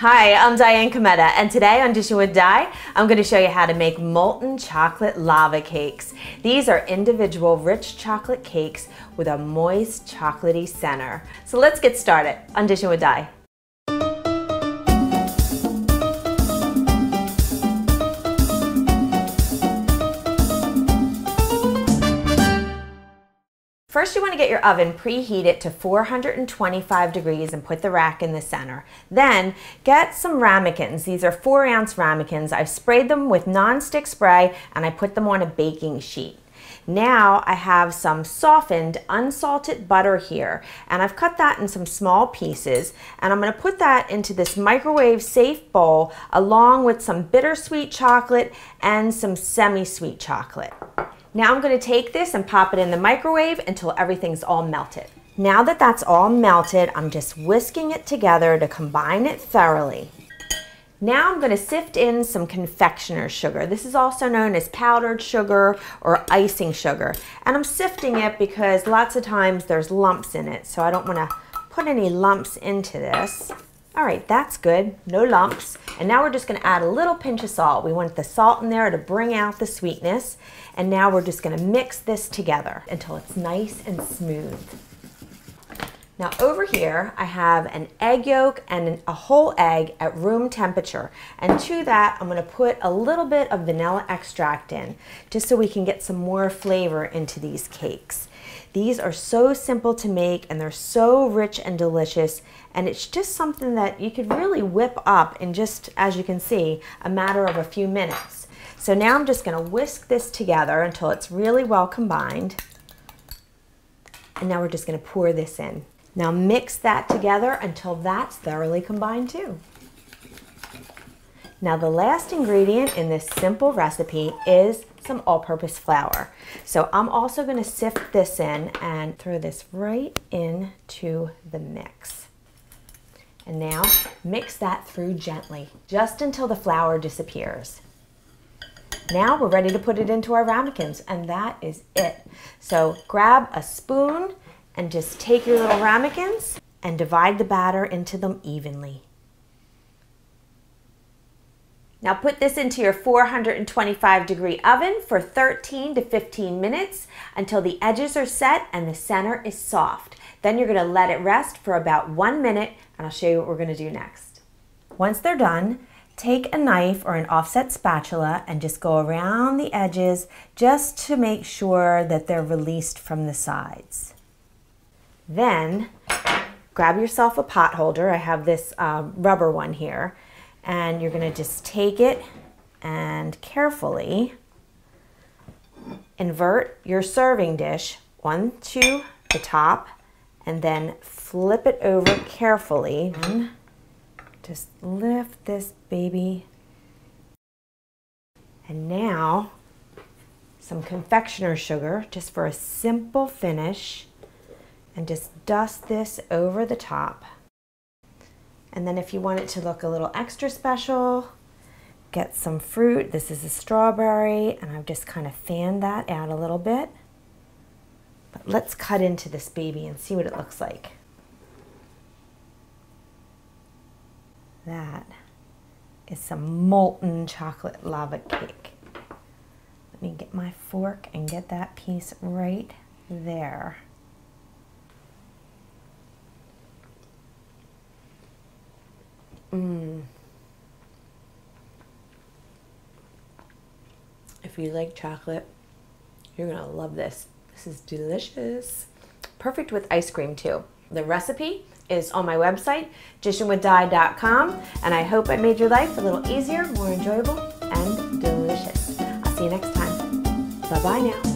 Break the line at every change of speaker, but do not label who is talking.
Hi, I'm Diane Kometa, and today on Dishin with Di, I'm going to show you how to make molten chocolate lava cakes. These are individual rich chocolate cakes with a moist chocolatey center. So let's get started on Dishin with Di. First, you want to get your oven preheated to 425 degrees and put the rack in the center. Then get some ramekins. These are 4-ounce ramekins. I've sprayed them with non-stick spray and I put them on a baking sheet. Now I have some softened unsalted butter here, and I've cut that in some small pieces, and I'm going to put that into this microwave safe bowl along with some bittersweet chocolate and some semi-sweet chocolate. Now I'm going to take this and pop it in the microwave until everything's all melted. Now that that's all melted, I'm just whisking it together to combine it thoroughly. Now I'm going to sift in some confectioner's sugar. This is also known as powdered sugar or icing sugar. And I'm sifting it because lots of times there's lumps in it, so I don't want to put any lumps into this. All right, that's good, no lumps. And now we're just gonna add a little pinch of salt. We want the salt in there to bring out the sweetness. And now we're just gonna mix this together until it's nice and smooth. Now over here, I have an egg yolk and a whole egg at room temperature. And to that, I'm gonna put a little bit of vanilla extract in, just so we can get some more flavor into these cakes. These are so simple to make and they're so rich and delicious, and it's just something that you could really whip up in just, as you can see, a matter of a few minutes. So now I'm just going to whisk this together until it's really well combined. And now we're just going to pour this in. Now mix that together until that's thoroughly combined too. Now the last ingredient in this simple recipe is some all-purpose flour. So I'm also going to sift this in and throw this right into the mix. And now mix that through gently, just until the flour disappears. Now we're ready to put it into our ramekins, and that is it. So grab a spoon and just take your little ramekins and divide the batter into them evenly. Now put this into your 425-degree oven for 13 to 15 minutes until the edges are set and the center is soft. Then you're going to let it rest for about 1 minute, and I'll show you what we're going to do next. Once they're done, take a knife or an offset spatula and just go around the edges just to make sure that they're released from the sides. Then grab yourself a pot holder. I have this rubber one here. And you're going to just take it and carefully invert your serving dish onto the top and then flip it over carefully. And just lift this baby. And now some confectioner's sugar just for a simple finish, and just dust this over the top. And then if you want it to look a little extra special, get some fruit. This is a strawberry, and I've just kind of fanned that out a little bit. But let's cut into this baby and see what it looks like. That is some molten chocolate lava cake. Let me get my fork and get that piece right there. If you like chocolate, you're gonna love this. This is delicious. Perfect with ice cream too. The recipe is on my website, dishinwithdi.com, and I hope I made your life a little easier, more enjoyable, and delicious. I'll see you next time. Bye-bye now.